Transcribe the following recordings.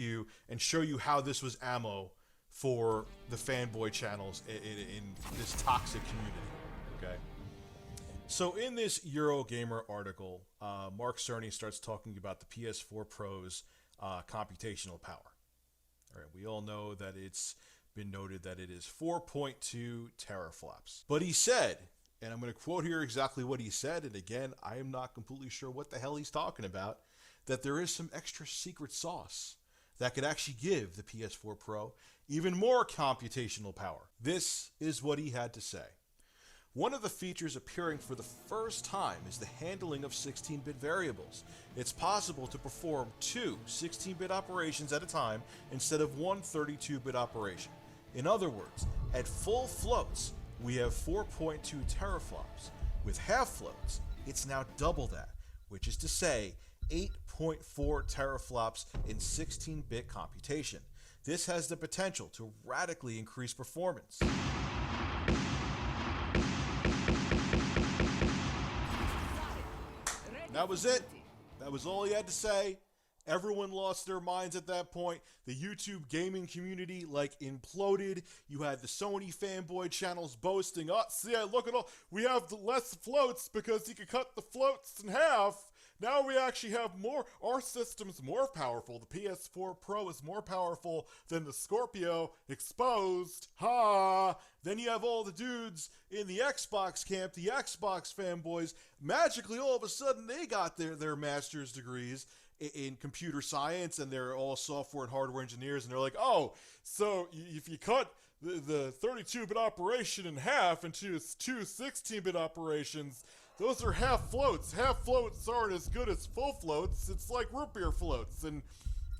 you and show you how this was ammo for the fanboy channels in this toxic community. Okay. So in this Eurogamer article, Mark Cerny starts talking about the PS4 Pro's computational power. All right, we all know that it's been noted that it is 4.2 teraflops. But he said, and I'm going to quote here exactly what he said, and again, I am not completely sure what the hell he's talking about, that there is some extra secret sauce that could actually give the PS4 Pro even more computational power. This is what he had to say. One of the features appearing for the first time is the handling of 16-bit variables. It's possible to perform two 16-bit operations at a time instead of one 32-bit operation. In other words, at full floats, we have 4.2 teraflops. With half floats, it's now double that, which is to say 8.4 teraflops in 16-bit computation. This has the potential to radically increase performance. That was it. That was all he had to say. Everyone lost their minds at that point. The YouTube gaming community imploded. You had the Sony fanboy channels boasting, "Oh, see, look at all. We have the less floats because you could cut the floats in half. Now we actually have more. Our system's more powerful. The PS4 Pro is more powerful than the Scorpio. Exposed. Ha!" Then you have all the dudes in the Xbox camp, the Xbox fanboys. Magically, all of a sudden, they got their master's degrees in computer science, and they're all software and hardware engineers, and they're like, "Oh, so if you cut the 32-bit operation in half into two 16-bit operations, those are half floats. Half floats aren't as good as full floats. It's like root beer floats." And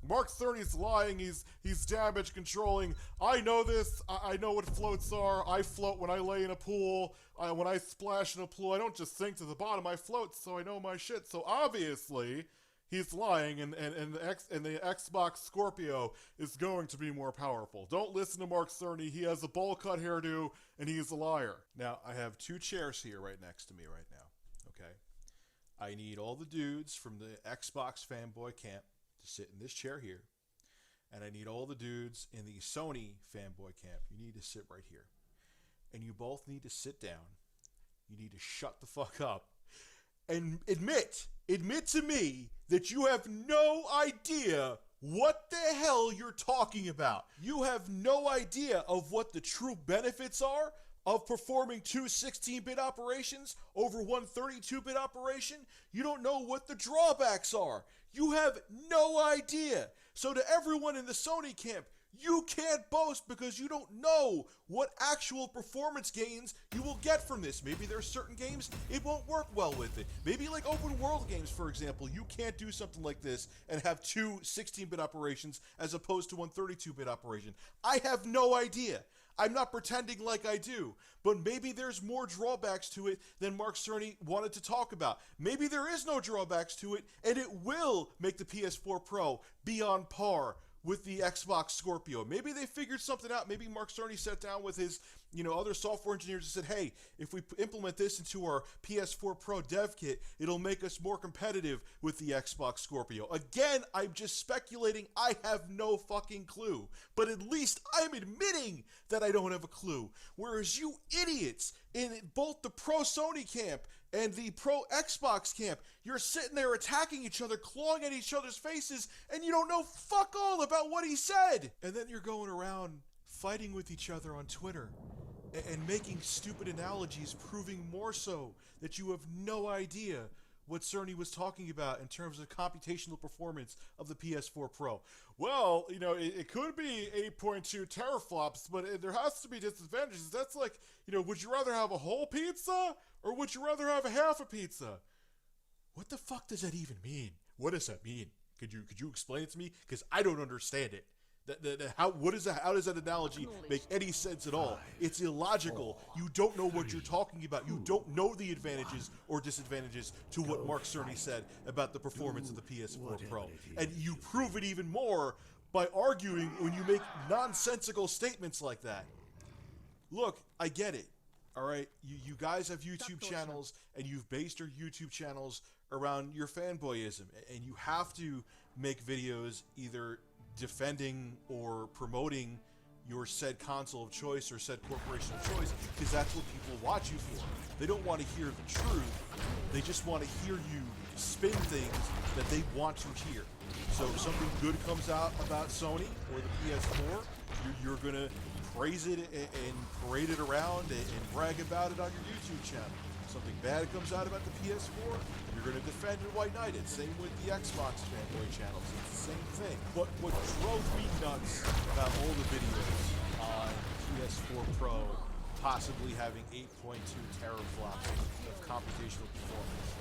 Mark Cerny's lying. He's damage controlling. I know this. I know what floats are. I float when I lay in a pool. When I splash in a pool, I don't just sink to the bottom. I float, so I know my shit. So obviously, he's lying, and the Xbox Scorpio is going to be more powerful. Don't listen to Mark Cerny. He has a bowl cut hairdo, and he's a liar. Now, I have two chairs here right next to me right now. Okay? I need all the dudes from the Xbox fanboy camp to sit in this chair here. And I need all the dudes in the Sony fanboy camp. You need to sit right here. And you both need to sit down. You need to shut the fuck up. And admit to me that you have no idea what the hell you're talking about. You have no idea of what the true benefits are of performing two 16-bit operations over one 32-bit operation. You don't know what the drawbacks are. You have no idea. So to everyone in the Sony camp, you can't boast because you don't know what actual performance gains you will get from this. Maybe there are certain games it won't work well with it. Maybe like open world games, for example, you can't do something like this and have two 16-bit operations as opposed to one 32-bit operation. I have no idea. I'm not pretending like I do, but maybe there's more drawbacks to it than Mark Cerny wanted to talk about. Maybe there is no drawbacks to it, and it will make the PS4 Pro be on par with the Xbox Scorpio. Maybe they figured something out. Maybe Mark Cerny sat down with his, other software engineers and said, "Hey, if we implement this into our PS4 Pro dev kit, it'll make us more competitive with the Xbox Scorpio." Again, I'm just speculating. I have no fucking clue. But at least I'm admitting that I don't have a clue. Whereas you idiots in both the pro Sony camp and the pro Xbox camp, you're sitting there attacking each other, clawing at each other's faces, and you don't know fuck all about what he said. And then you're going around fighting with each other on Twitter and making stupid analogies, proving more so that you have no idea what Cerny was talking about in terms of computational performance of the PS4 Pro. Well, it could be 8.2 teraflops, but there has to be disadvantages. That's like, would you rather have a whole pizza or would you rather have a half a pizza? What the fuck does that even mean? What does that mean? Could you explain it to me? Because I don't understand it. How does that analogy make any sense at all? It's illogical. You don't know what you're talking about. You don't know the advantages or disadvantages to what Mark Cerny said about the performance of the PS4 Pro. And you prove it even more by arguing when you make nonsensical statements like that. Look, I get it. All right, you guys have YouTube channels, and you've based your YouTube channels around your fanboyism, and you have to make videos either defending or promoting your said console of choice or said corporation of choice, because that's what people watch you for. They don't want to hear the truth. They just want to hear you spin things that they want to hear. So if something good comes out about Sony or the PS4, you're going to praise it and parade it around and brag about it on your YouTube channel. Something bad comes out about the PS4, you're going to defend and white knight it. Same with the Xbox fanboy channels. It's the same thing. But what drove me nuts about all the videos on PS4 Pro possibly having 8.2 teraflops of computational performance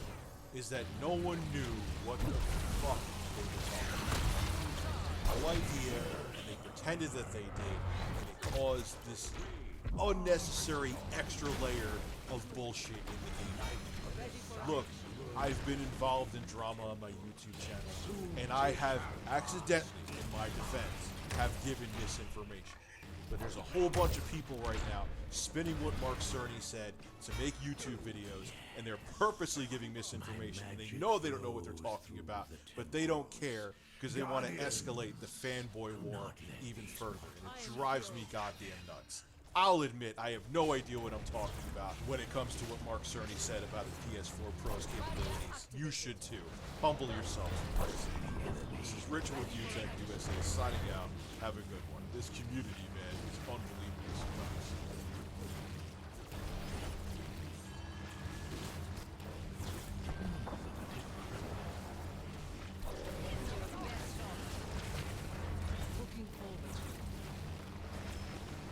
is that no one knew what the fuck they were talking about. No idea, and they pretended that they did, and it caused this unnecessary extra layer of bullshit in the game. Look, I've been involved in drama on my YouTube channel, and I have accidentally, in my defense, have given misinformation. But there's a whole bunch of people right now spinning what Mark Cerny said to make YouTube videos, and they're purposely giving misinformation, and they know they don't know what they're talking about, but they don't care because they want to escalate the fanboy war even further, and it drives me goddamn nuts. I'll admit I have no idea what I'm talking about when it comes to what Mark Cerny said about the PS4 Pro's capabilities. You should too. Humble yourself. This is Richard with UTech USA signing out. Have a good one. This community, man, is unbelievably surprised.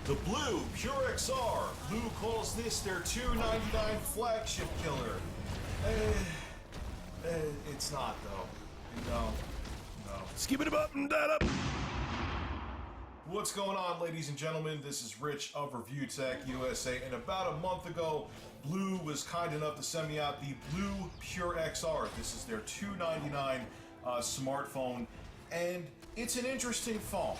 The Blue Pure XR. Blue calls this their $2.99 flagship killer. It's not though. No. Skip it up and that up. What's going on, ladies and gentlemen? This is Rich of Review Tech USA, and about a month ago, Blue was kind enough to send me out the Blue Pure XR. This is their $2.99 smartphone, and it's an interesting phone.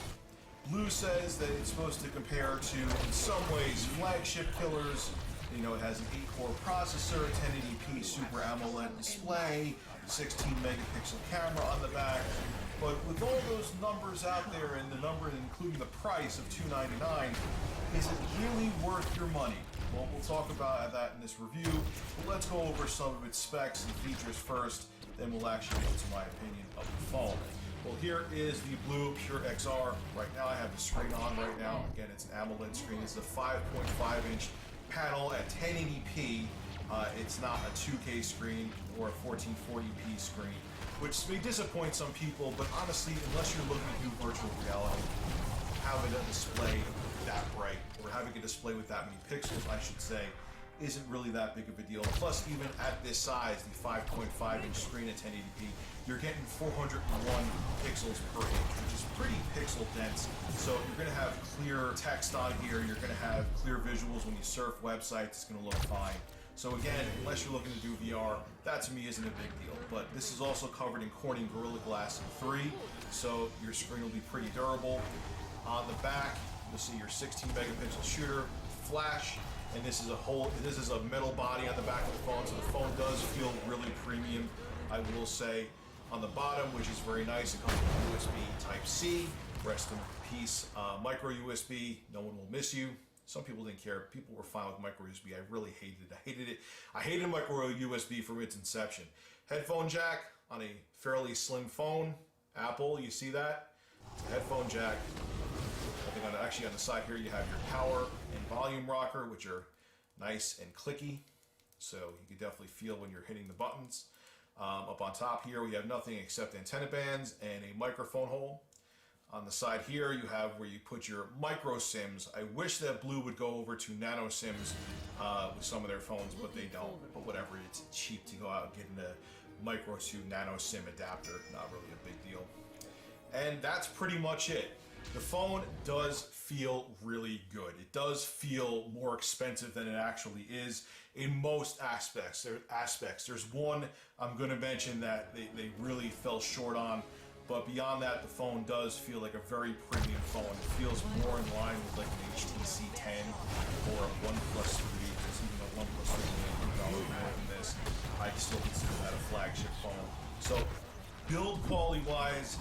Blue says that it's supposed to compare to, in some ways, flagship killers. You know, it has an 8-core processor, 1080p Super AMOLED display, 16 megapixel camera on the back. But with all those numbers out there, and the number including the price of $299, is it really worth your money? Well, we'll talk about that in this review, but let's go over some of its specs and features first, then we'll actually get to my opinion of the phone. Well, here is the Blue Pure XR. Right now I have the screen on right now. Again, it's an AMOLED screen. It's a 5.5-inch panel at 1080p. It's not a 2K screen or a 1440p screen, which may disappoint some people, but honestly, unless you're looking to do virtual reality, having a display that bright, or having a display with that many pixels, I should say, isn't really that big of a deal. Plus, even at this size, the 5.5-inch screen at 1080p, you're getting 401 pixels per inch, which is pretty pixel dense. So you're going to have clear text on here, you're going to have clear visuals when you surf websites, it's going to look fine. So again, unless you're looking to do VR, that to me isn't a big deal. But this is also covered in Corning Gorilla Glass 3, so your screen will be pretty durable. On the back, you'll see your 16 megapixel shooter, flash, and this is a metal body on the back of the phone, so the phone does feel really premium, I will say. On the bottom, which is very nice, it comes with USB Type-C, rest in peace, micro USB, no one will miss you. Some people didn't care. People were fine with micro USB. I really hated it. I hated micro USB from its inception. Headphone jack on a fairly slim phone. Apple, you see that? It's a headphone jack. I think actually on the side here you have your power and volume rocker, which are nice and clicky. So you can definitely feel when you're hitting the buttons. Up on top here we have nothing except antenna bands and a microphone hole. On the side here, you have where you put your micro SIMs. I wish that Blue would go over to nano SIMs with some of their phones, but they don't. But whatever, it's cheap to go out and get a micro to nano SIM adapter. Not really a big deal. And that's pretty much it. The phone does feel really good. It does feel more expensive than it actually is in most aspects. There's one I'm going to mention that they really fell short on. But beyond that, the phone does feel like a very premium phone. It feels more in line with like an HTC 10 or a OnePlus 3. Because even though OnePlus 3 is $1 more than this, I still consider that a flagship phone. So build quality wise,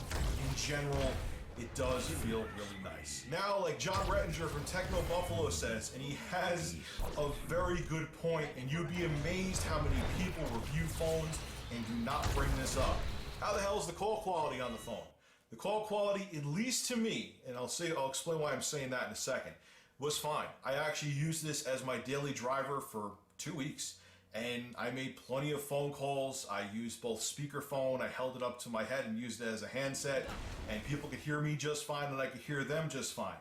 in general, it does feel really nice. Now, like John Rettinger from Techno Buffalo says, and he has a very good point, and you'd be amazed how many people review phones and do not bring this up. How the hell is the call quality on the phone? The call quality, at least to me, and I'll explain why I'm saying that in a second, was fine. I actually used this as my daily driver for 2 weeks, and I made plenty of phone calls. I used both speakerphone, I held it up to my head and used it as a handset, and people could hear me just fine and I could hear them just fine.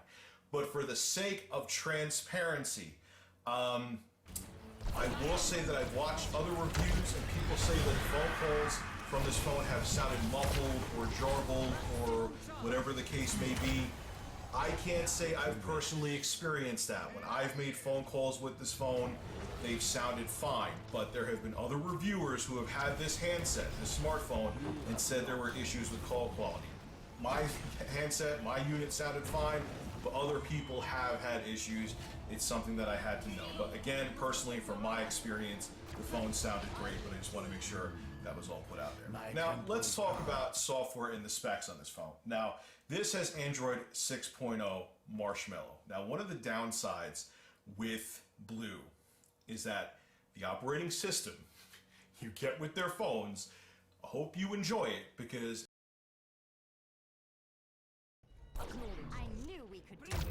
But for the sake of transparency, I will say that I've watched other reviews and people say that phone calls from this phone have sounded muffled or jarbled or whatever the case may be. I can't say I've personally experienced that. When I've made phone calls with this phone, they've sounded fine, but there have been other reviewers who have had this handset, this smartphone, and said there were issues with call quality. My handset, my unit sounded fine, but other people have had issues. It's something that I had to know. But again, personally, from my experience, the phone sounded great, but I just want to make sure that was all put out there. Now, let's talk about software and the specs on this phone. Now, this has Android 6.0 Marshmallow. Now, one of the downsides with Blue is that the operating system you get with their phones, I hope you enjoy it, because I knew we could do this.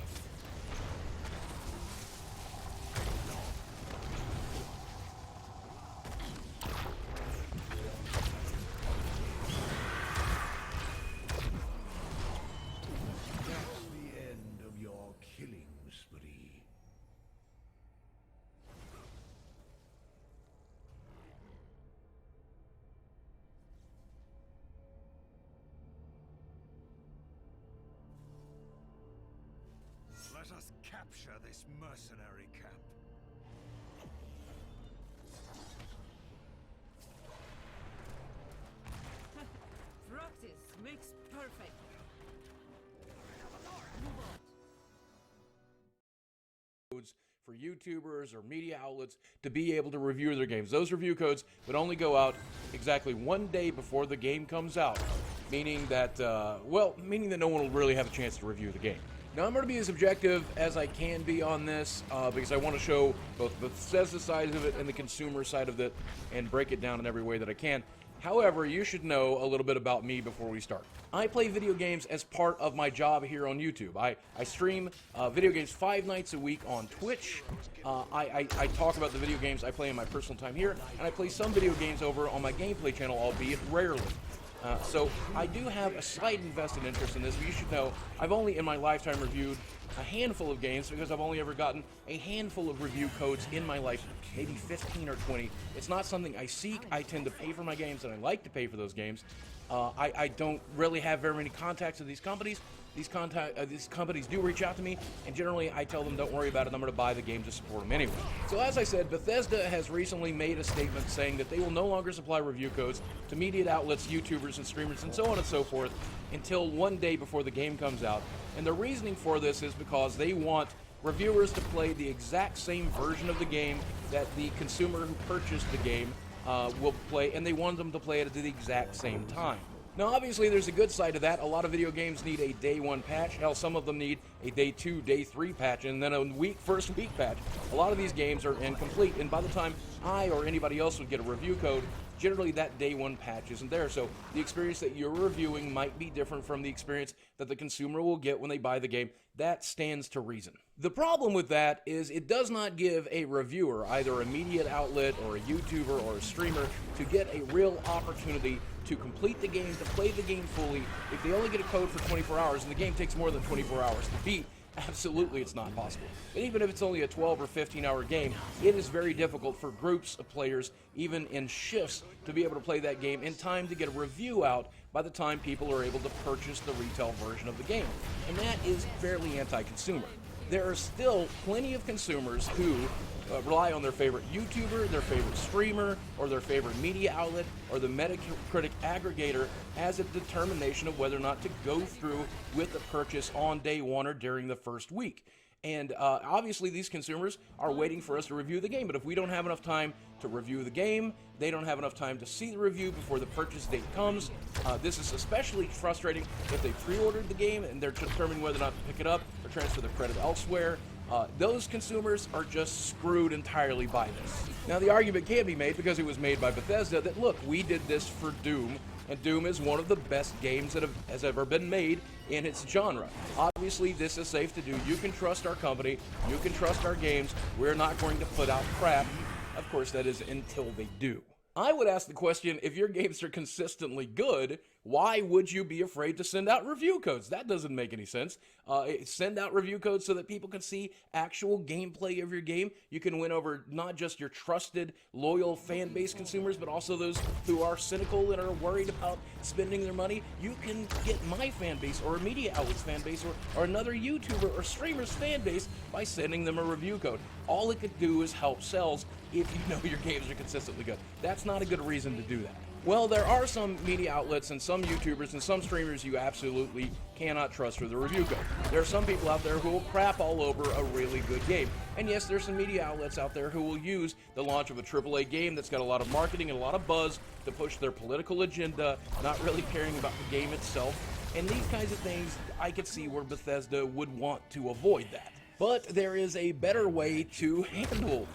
That's the end of your killing spree. Let us capture this mercenary camp. Practice makes perfect. For YouTubers or media outlets to be able to review their games. Those review codes would only go out exactly 1 day before the game comes out, meaning that, meaning that no one will really have a chance to review the game. Now, I'm going to be as objective as I can be on this because I want to show both the Bethesda side of it and the consumer side of it and break it down in every way that I can. However, you should know a little bit about me before we start. I play video games as part of my job here on YouTube. I stream video games 5 nights a week on Twitch. I talk about the video games I play in my personal time here, and I play some video games over on my gameplay channel, albeit rarely. So I do have a slight invested interest in this, but you should know I've only in my lifetime reviewed a handful of games because I've only ever gotten a handful of review codes in my life, maybe 15 or 20. It's not something I seek. I tend to pay for my games, and I like to pay for those games. I don't really have very many contacts with these companies. These companies do reach out to me, and generally I tell them, don't worry about it, I'm going to buy the game to support them anyway. So as I said, Bethesda has recently made a statement saying that they will no longer supply review codes to media outlets, YouTubers, and streamers, and so on and so forth until 1 day before the game comes out. And the reasoning for this is because they want reviewers to play the exact same version of the game that the consumer who purchased the game will play, and they want them to play it at the exact same time. Now, obviously, there's a good side to that. A lot of video games need a day 1 patch. Hell, some of them need a day 2, day 3 patch, and then a first week patch. A lot of these games are incomplete, and by the time I or anybody else would get a review code, generally that day 1 patch isn't there. So the experience that you're reviewing might be different from the experience that the consumer will get when they buy the game. That stands to reason. The problem with that is it does not give a reviewer, either a media outlet or a YouTuber or a streamer, to get a real opportunity to complete the game, to play the game fully. If they only get a code for 24 hours and the game takes more than 24 hours to beat, absolutely it's not possible. But even if it's only a 12 or 15-hour game, it is very difficult for groups of players, even in shifts, to be able to play that game in time to get a review out by the time people are able to purchase the retail version of the game. And that is fairly anti-consumer. There are still plenty of consumers who rely on their favorite YouTuber, their favorite streamer, or their favorite media outlet, or the Metacritic aggregator as a determination of whether or not to go through with the purchase on day 1 or during the first week. And obviously these consumers are waiting for us to review the game, but if we don't have enough time to review the game, they don't have enough time to see the review before the purchase date comes. This is especially frustrating if they pre-ordered the game and they're determining whether or not to pick it up or transfer the credit elsewhere. Those consumers are just screwed entirely by this. Now the argument can be made, because it was made by Bethesda, that look, we did this for Doom, and Doom is one of the best games that has ever been made in its genre. Obviously, this is safe to do. You can trust our company. You can trust our games. We're not going to put out crap. Of course, that is until they do. I would ask the question, if your games are consistently good, why would you be afraid to send out review codes? That doesn't make any sense. Send out review codes so that people can see actual gameplay of your game. You can win over not just your trusted, loyal fan base consumers, but also those who are cynical and are worried about spending their money. You can get my fan base or a media outlet's fan base or another YouTuber or streamer's fan base by sending them a review code. All it could do is help sales if you know your games are consistently good. That's not a good reason to do that. Well, there are some media outlets and some YouTubers and some streamers you absolutely cannot trust for the review code. There are some people out there who will crap all over a really good game. And yes, there's some media outlets out there who will use the launch of a AAA game that's got a lot of marketing and a lot of buzz to push their political agenda, not really caring about the game itself. And these kinds of things, I could see where Bethesda would want to avoid that. But there is a better way to handle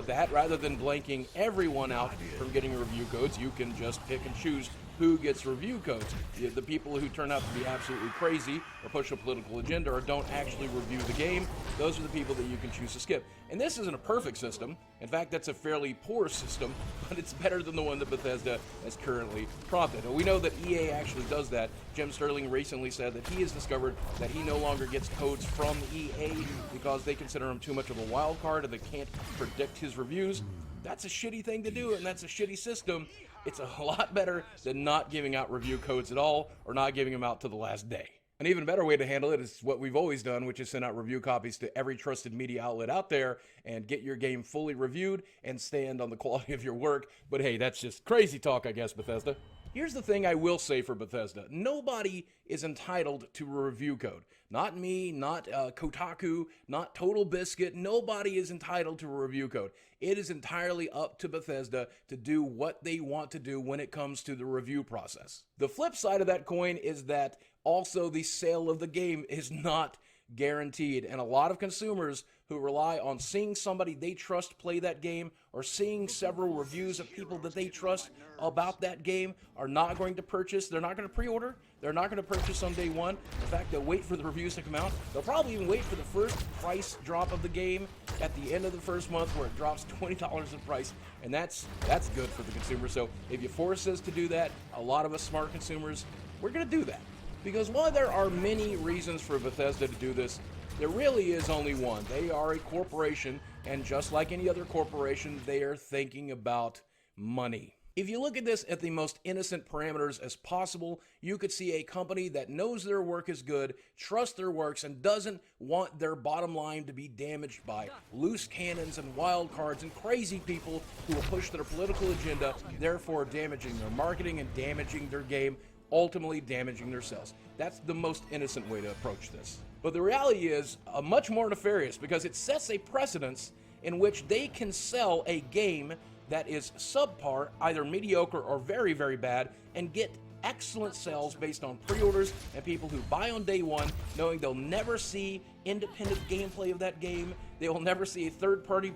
that. Rather than blanking everyone out from getting review codes, you can just pick and choose who gets review codes. The people who turn out to be absolutely crazy or push a political agenda or don't actually review the game, those are the people that you can choose to skip. And this isn't a perfect system. In fact, that's a fairly poor system, but it's better than the one that Bethesda has currently prompted. And we know that EA actually does that. Jim Sterling recently said that he has discovered that he no longer gets codes from EA because they consider him too much of a wild card and they can't predict his reviews. That's a shitty thing to do, and that's a shitty system. It's a lot better than not giving out review codes at all or not giving them out to the last day. An even better way to handle it is what we've always done, which is send out review copies to every trusted media outlet out there and get your game fully reviewed and stand on the quality of your work. But hey, that's just crazy talk, I guess, Bethesda. Here's the thing I will say for Bethesda. Nobody is entitled to a review code. Not me, not Kotaku, not Total Biscuit. Nobody is entitled to a review code. It is entirely up to Bethesda to do what they want to do when it comes to the review process. The flip side of that coin is that also the sale of the game is not guaranteed, and a lot of consumers who rely on seeing somebody they trust play that game or seeing several reviews of people that they trust about that game are not going to purchase. They're not going to pre-order. They're not going to purchase on day one. In fact, they'll wait for the reviews to come out. They'll probably even wait for the first price drop of the game at the end of the first month where it drops $20 in price, and that's good for the consumer. So if you force us to do that, a lot of us smart consumers, we're going to do that. Because while there are many reasons for Bethesda to do this, there really is only one. They are a corporation, and just like any other corporation, they are thinking about money. If you look at this at the most innocent parameters as possible, you could see a company that knows their work is good, trusts their works, and doesn't want their bottom line to be damaged by loose cannons and wild cards and crazy people who will push their political agenda, therefore damaging their marketing and damaging their game, ultimately damaging their sales. That's the most innocent way to approach this. But the reality is much more nefarious, because it sets a precedence in which they can sell a game that is subpar, either mediocre or very, very bad, and get excellent sales based on pre-orders and people who buy on day one, knowing they'll never see independent gameplay of that game. They will never see a third party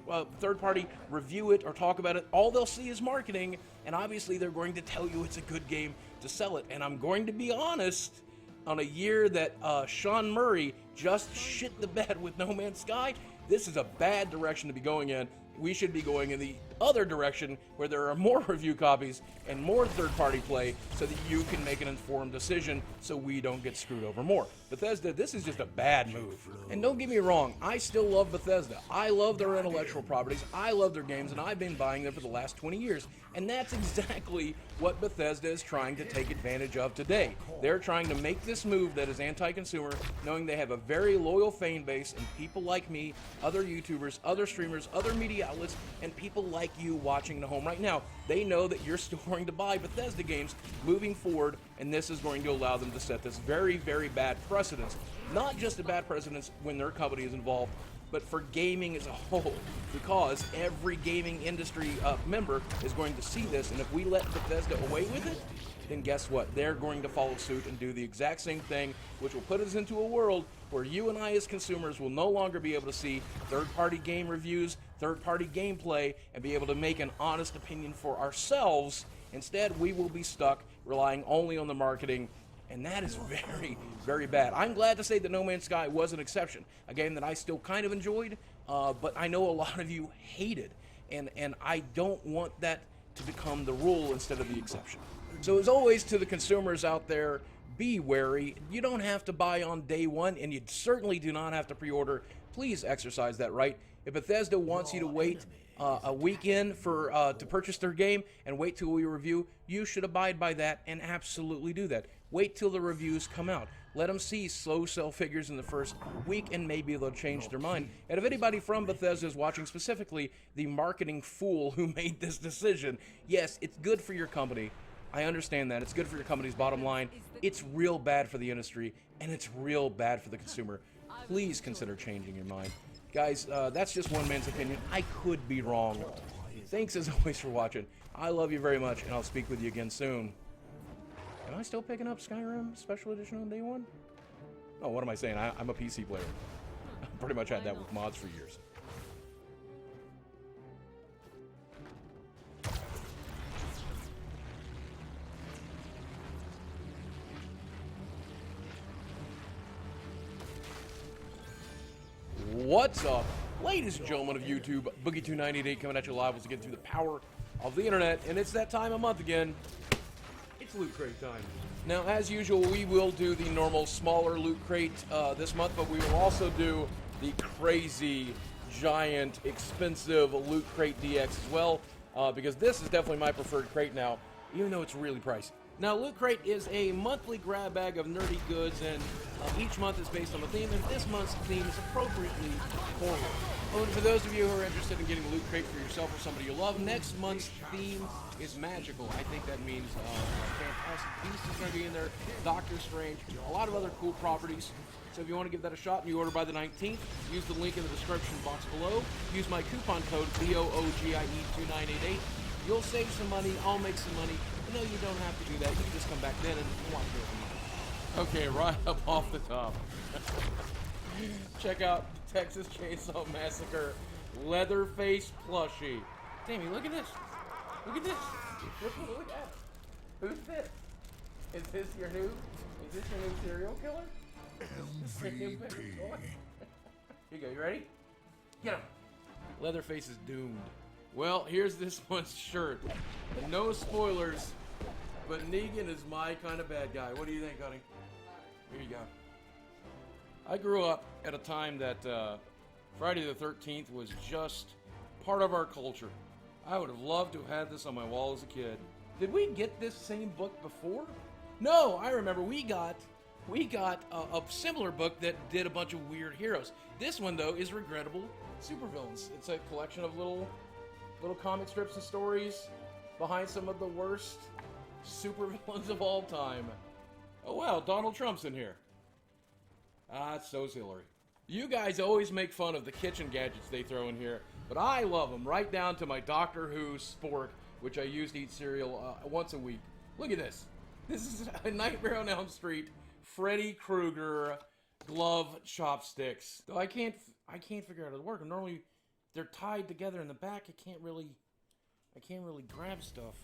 review it or talk about it. All they'll see is marketing, and obviously they're going to tell you it's a good game to sell it. And I'm going to be honest, on a year that Sean Murray just shit the bed with No Man's Sky, this is a bad direction to be going in. We should be going in the other direction where there are more review copies and more third-party play so that you can make an informed decision so we don't get screwed over more. Bethesda, this is just a bad move. And don't get me wrong, I still love Bethesda. I love their intellectual properties, I love their games, and I've been buying them for the last 20 years. And that's exactly what Bethesda is trying to take advantage of today. They're trying to make this move that is anti-consumer, knowing they have a very loyal fan base and people like me, other YouTubers, other streamers, other media media outlets and people like you watching at home right now. They know that you're still going to buy Bethesda games moving forward, and this is going to allow them to set this very, very bad precedence. Not just a bad precedence when their company is involved, but for gaming as a whole, because every gaming industry member is going to see this, and if we let Bethesda away with it, then guess what? They're going to follow suit and do the exact same thing, which will put us into a world where you and I as consumers will no longer be able to see third-party game reviews, third-party gameplay, and be able to make an honest opinion for ourselves. Instead, we will be stuck relying only on the marketing, and that is very, very bad. I'm glad to say that No Man's Sky was an exception, a game that I still kind of enjoyed, but I know a lot of you hated, and I don't want that to become the rule instead of the exception. So as always, to the consumers out there, be wary. You don't have to buy on day one, and you certainly do not have to pre-order. Please exercise that right. If Bethesda wants you to wait a weekend for to purchase their game and wait till we review, you should abide by that and absolutely do that. Wait till the reviews come out. Let them see slow sell figures in the first week, and maybe they'll change their mind. And if anybody from Bethesda is watching, specifically the marketing fool who made this decision, yes, it's good for your company. I understand that. It's good for your company's bottom line. It's real bad for the industry, and it's real bad for the consumer. Please consider changing your mind. Guys, that's just one man's opinion. I could be wrong. Thanks as always for watching. I love you very much, and I'll speak with you again soon. Am I still picking up Skyrim Special Edition on day one? Oh, what am I saying? I'm a PC player. I pretty much had that with mods for years. What's up, ladies and gentlemen of YouTube? Boogie2988 coming at you live once again through the power of the internet, and it's that time of month again. It's Loot Crate time. Now, as usual, we will do the normal smaller Loot Crate this month, but we will also do the crazy, giant, expensive Loot Crate DX as well, because this is definitely my preferred crate now, even though it's really pricey. Now, Loot Crate is a monthly grab bag of nerdy goods, and each month is based on a theme, and this month's theme is appropriately horror. Oh, and for those of you who are interested in getting a Loot Crate for yourself or somebody you love, next month's theme is magical. I think that means Fantastic Beasts is going to be in there, Doctor Strange, a lot of other cool properties. So if you want to give that a shot and you order by the 19th, use the link in the description box below. Use my coupon code BOOGIE2988. You'll save some money, I'll make some money. No, you don't have to do that. You can just come back then and watch it. Okay, right up off the top. Check out Texas Chainsaw Massacre Leatherface plushie. Dammy, look at this. Look at this. Look at it. Who's this? Is this your new serial killer? MVP. Here you go. You ready? Get him. Leatherface is doomed. Well, here's this one's shirt. And no spoilers, but Negan is my kind of bad guy. What do you think, honey? Here you go. I grew up at a time that Friday the 13th was just part of our culture. I would have loved to have had this on my wall as a kid. Did we get this same book before? No, I remember we got a similar book that did a bunch of weird heroes. This one, though, is Regrettable Supervillains. It's a collection of little comic strips and stories behind some of the worst supervillains of all time. Oh wow, Donald Trump's in here. Ah, it's so Hillary. You guys always make fun of the kitchen gadgets they throw in here, but I love them, right down to my Doctor Who spork, which I use to eat cereal once a week. Look at this. This is a Nightmare on Elm Street Freddy Krueger glove chopsticks. Though I can't figure out how to work them. Normally they're tied together in the back. I can't really grab stuff.